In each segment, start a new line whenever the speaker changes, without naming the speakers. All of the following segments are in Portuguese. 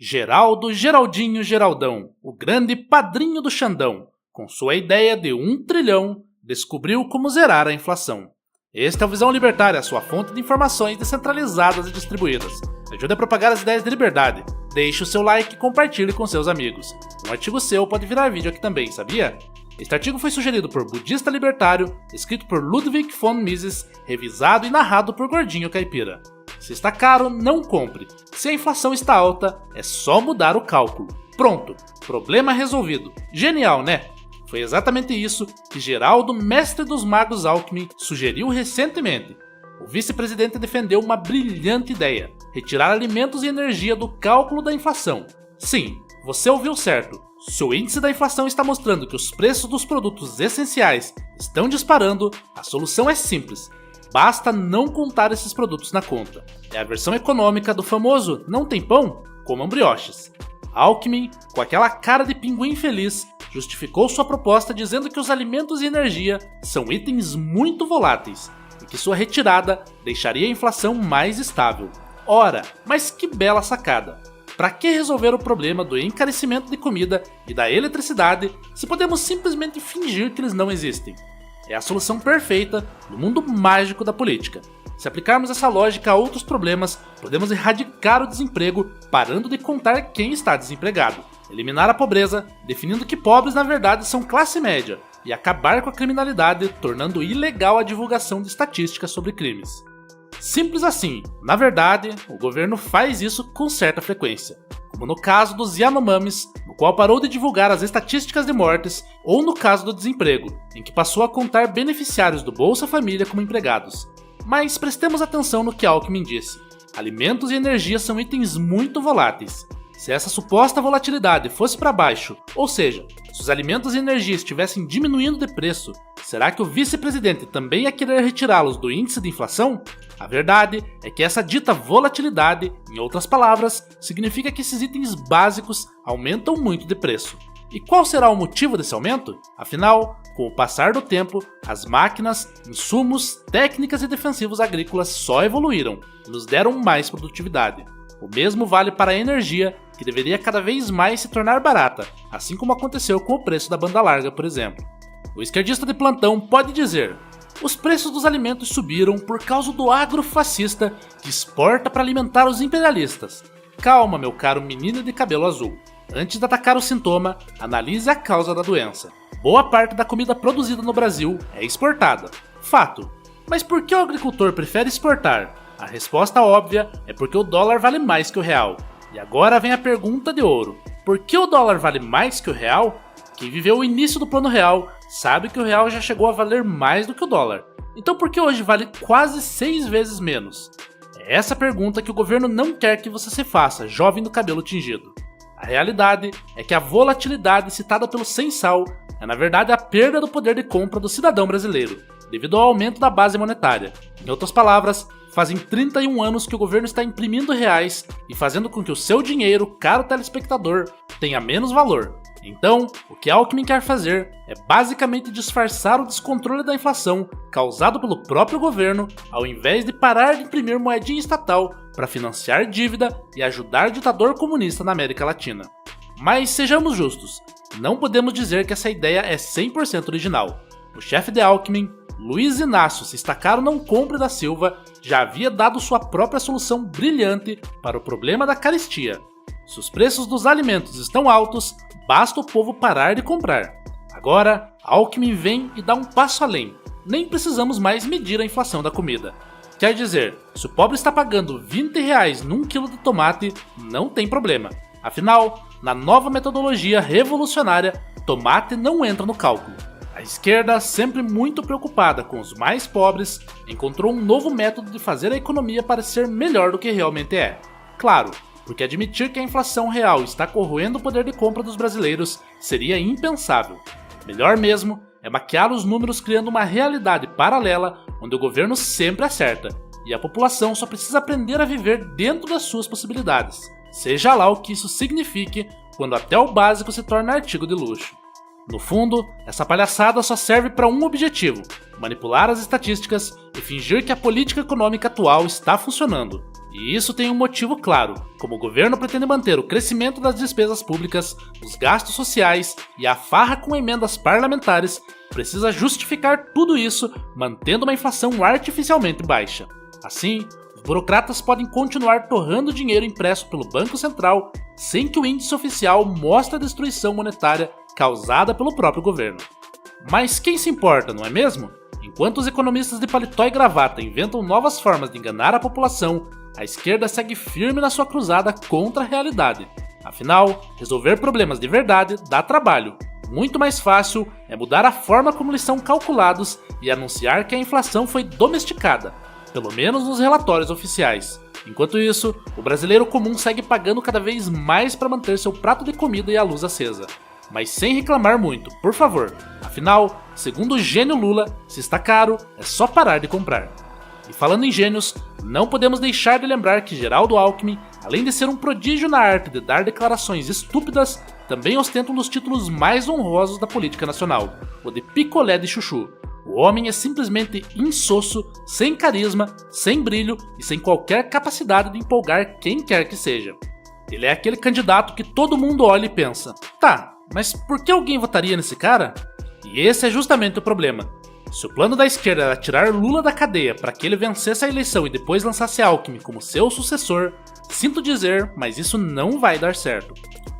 Geraldo Geraldinho Geraldão, o grande padrinho do Xandão, com sua ideia de 1 trilhão, descobriu como zerar a inflação. Este é o Visão Libertária, sua fonte de informações descentralizadas e distribuídas. Ajude a propagar as ideias de liberdade. Deixe o seu like e compartilhe com seus amigos. Um artigo seu pode virar vídeo aqui também, sabia? Este artigo foi sugerido por Budista Libertário, escrito por Ludwig von Mises, revisado e narrado por Gordinho Caipira. Se está caro, não compre. Se a inflação está alta, é só mudar o cálculo. Pronto, problema resolvido. Genial, né? Foi exatamente isso que Geraldo, mestre dos magos Alckmin, sugeriu recentemente. O vice-presidente defendeu uma brilhante ideia: retirar alimentos e energia do cálculo da inflação. Sim, você ouviu certo. Se o índice da inflação está mostrando que os preços dos produtos essenciais estão disparando, a solução é simples. Basta não contar esses produtos na conta. É a versão econômica do famoso "não tem pão? Comam brioches". Alckmin, com aquela cara de pinguim feliz, justificou sua proposta dizendo que os alimentos e energia são itens muito voláteis e que sua retirada deixaria a inflação mais estável. Ora, mas que bela sacada! Para que resolver o problema do encarecimento de comida e da eletricidade se podemos simplesmente fingir que eles não existem? É a solução perfeita no mundo mágico da política. Se aplicarmos essa lógica a outros problemas, podemos erradicar o desemprego parando de contar quem está desempregado, eliminar a pobreza, definindo que pobres na verdade são classe média, e acabar com a criminalidade, tornando ilegal a divulgação de estatísticas sobre crimes. Simples assim. Na verdade, o governo faz isso com certa frequência, como no caso dos Yanomamis, no qual parou de divulgar as estatísticas de mortes, ou no caso do desemprego, em que passou a contar beneficiários do Bolsa Família como empregados. Mas prestemos atenção no que Alckmin disse. Alimentos e energia são itens muito voláteis. Se essa suposta volatilidade fosse para baixo, ou seja, se os alimentos e energia estivessem diminuindo de preço, será que o vice-presidente também ia querer retirá-los do índice de inflação? A verdade é que essa dita volatilidade, em outras palavras, significa que esses itens básicos aumentam muito de preço. E qual será o motivo desse aumento? Afinal, com o passar do tempo, as máquinas, insumos, técnicas e defensivos agrícolas só evoluíram e nos deram mais produtividade. O mesmo vale para a energia, que deveria cada vez mais se tornar barata, assim como aconteceu com o preço da banda larga, por exemplo. O esquerdista de plantão pode dizer: os preços dos alimentos subiram por causa do agrofascista que exporta para alimentar os imperialistas. Calma, meu caro menino de cabelo azul. Antes de atacar o sintoma, analise a causa da doença. Boa parte da comida produzida no Brasil é exportada. Fato. Mas por que o agricultor prefere exportar? A resposta óbvia é porque o dólar vale mais que o real. E agora vem a pergunta de ouro: por que o dólar vale mais que o real? Quem viveu o início do plano real sabe que o real já chegou a valer mais do que o dólar. Então por que hoje vale quase 6 vezes menos? É essa pergunta que o governo não quer que você se faça, jovem do cabelo tingido. A realidade é que a volatilidade citada pelo Censal é na verdade a perda do poder de compra do cidadão brasileiro, devido ao aumento da base monetária. Em outras palavras, fazem 31 anos que o governo está imprimindo reais e fazendo com que o seu dinheiro, caro telespectador, tenha menos valor. Então, o que Alckmin quer fazer é basicamente disfarçar o descontrole da inflação causado pelo próprio governo, ao invés de parar de imprimir moedinha estatal para financiar dívida e ajudar ditador comunista na América Latina. Mas sejamos justos, não podemos dizer que essa ideia é 100% original. O chefe de Alckmin, Luiz Inácio Cistacaro Não Compre da Silva, já havia dado sua própria solução brilhante para o problema da carestia. Se os preços dos alimentos estão altos, basta o povo parar de comprar. Agora, Alckmin vem e dá um passo além. Nem precisamos mais medir a inflação da comida. Quer dizer, se o pobre está pagando R$20 num quilo de tomate, não tem problema. Afinal, na nova metodologia revolucionária, tomate não entra no cálculo. A esquerda, sempre muito preocupada com os mais pobres, encontrou um novo método de fazer a economia parecer melhor do que realmente é. Claro, porque admitir que a inflação real está corroendo o poder de compra dos brasileiros seria impensável. Melhor mesmo é maquiar os números criando uma realidade paralela onde o governo sempre acerta e a população só precisa aprender a viver dentro das suas possibilidades, seja lá o que isso signifique, quando até o básico se torna artigo de luxo. No fundo, essa palhaçada só serve para um objetivo: manipular as estatísticas e fingir que a política econômica atual está funcionando. E isso tem um motivo claro: como o governo pretende manter o crescimento das despesas públicas, os gastos sociais e a farra com emendas parlamentares, precisa justificar tudo isso mantendo uma inflação artificialmente baixa. Assim, os burocratas podem continuar torrando dinheiro impresso pelo Banco Central sem que o índice oficial mostre a destruição monetária causada pelo próprio governo. Mas quem se importa, não é mesmo? Enquanto os economistas de paletó e gravata inventam novas formas de enganar a população, a esquerda segue firme na sua cruzada contra a realidade. Afinal, resolver problemas de verdade dá trabalho. Muito mais fácil é mudar a forma como eles são calculados e anunciar que a inflação foi domesticada, pelo menos nos relatórios oficiais. Enquanto isso, o brasileiro comum segue pagando cada vez mais para manter seu prato de comida e a luz acesa. Mas sem reclamar muito, por favor. Afinal, segundo o gênio Lula, se está caro, é só parar de comprar. E falando em gênios, não podemos deixar de lembrar que Geraldo Alckmin, além de ser um prodígio na arte de dar declarações estúpidas, também ostenta um dos títulos mais honrosos da política nacional, o de picolé de chuchu. O homem é simplesmente insosso, sem carisma, sem brilho e sem qualquer capacidade de empolgar quem quer que seja. Ele é aquele candidato que todo mundo olha e pensa: tá, mas por que alguém votaria nesse cara? E esse é justamente o problema. Se o plano da esquerda era tirar Lula da cadeia para que ele vencesse a eleição e depois lançasse Alckmin como seu sucessor, sinto dizer, mas isso não vai dar certo.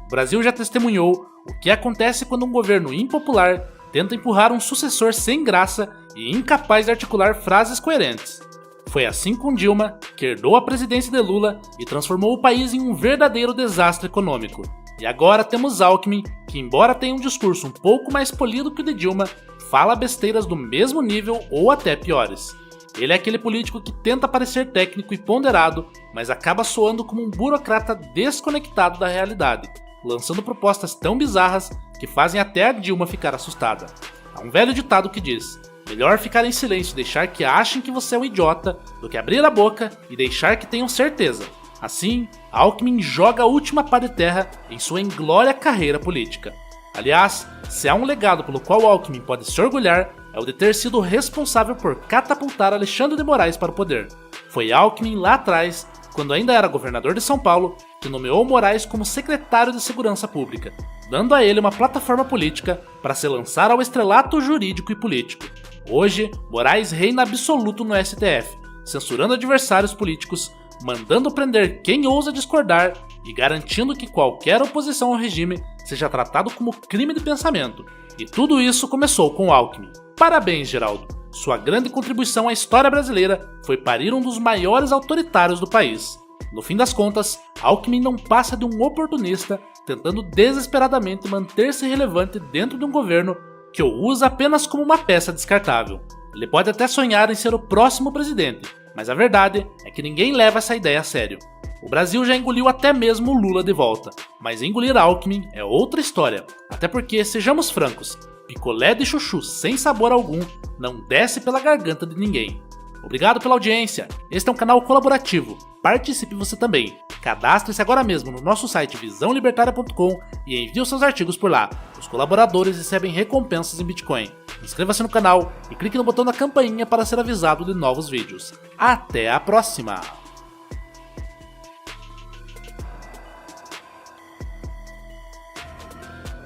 O Brasil já testemunhou o que acontece quando um governo impopular tenta empurrar um sucessor sem graça e incapaz de articular frases coerentes. Foi assim com Dilma, que herdou a presidência de Lula e transformou o país em um verdadeiro desastre econômico. E agora temos Alckmin, que embora tenha um discurso um pouco mais polido que o de Dilma, fala besteiras do mesmo nível ou até piores. Ele é aquele político que tenta parecer técnico e ponderado, mas acaba soando como um burocrata desconectado da realidade, lançando propostas tão bizarras que fazem até a Dilma ficar assustada. Há um velho ditado que diz: melhor ficar em silêncio e deixar que achem que você é um idiota do que abrir a boca e deixar que tenham certeza. Assim, Alckmin joga a última pá de terra em sua inglória carreira política. Aliás, se há um legado pelo qual Alckmin pode se orgulhar, é o de ter sido responsável por catapultar Alexandre de Moraes para o poder. Foi Alckmin lá atrás, quando ainda era governador de São Paulo, que nomeou Moraes como secretário de Segurança Pública, dando a ele uma plataforma política para se lançar ao estrelato jurídico e político. Hoje, Moraes reina absoluto no STF, censurando adversários políticos, mandando prender quem ousa discordar e garantindo que qualquer oposição ao regime seja tratado como crime de pensamento. E tudo isso começou com Alckmin. Parabéns, Geraldo! Sua grande contribuição à história brasileira foi parir um dos maiores autoritários do país. No fim das contas, Alckmin não passa de um oportunista tentando desesperadamente manter-se relevante dentro de um governo que o usa apenas como uma peça descartável. Ele pode até sonhar em ser o próximo presidente, mas a verdade é que ninguém leva essa ideia a sério. O Brasil já engoliu até mesmo o Lula de volta, mas engolir Alckmin é outra história, até porque, sejamos francos, picolé de chuchu sem sabor algum não desce pela garganta de ninguém. Obrigado pela audiência, este é um canal colaborativo, participe você também. Cadastre-se agora mesmo no nosso site visãolibertaria.com e envie os seus artigos por lá. Os colaboradores recebem recompensas em Bitcoin. Inscreva-se no canal e clique no botão da campainha para ser avisado de novos vídeos. Até a próxima!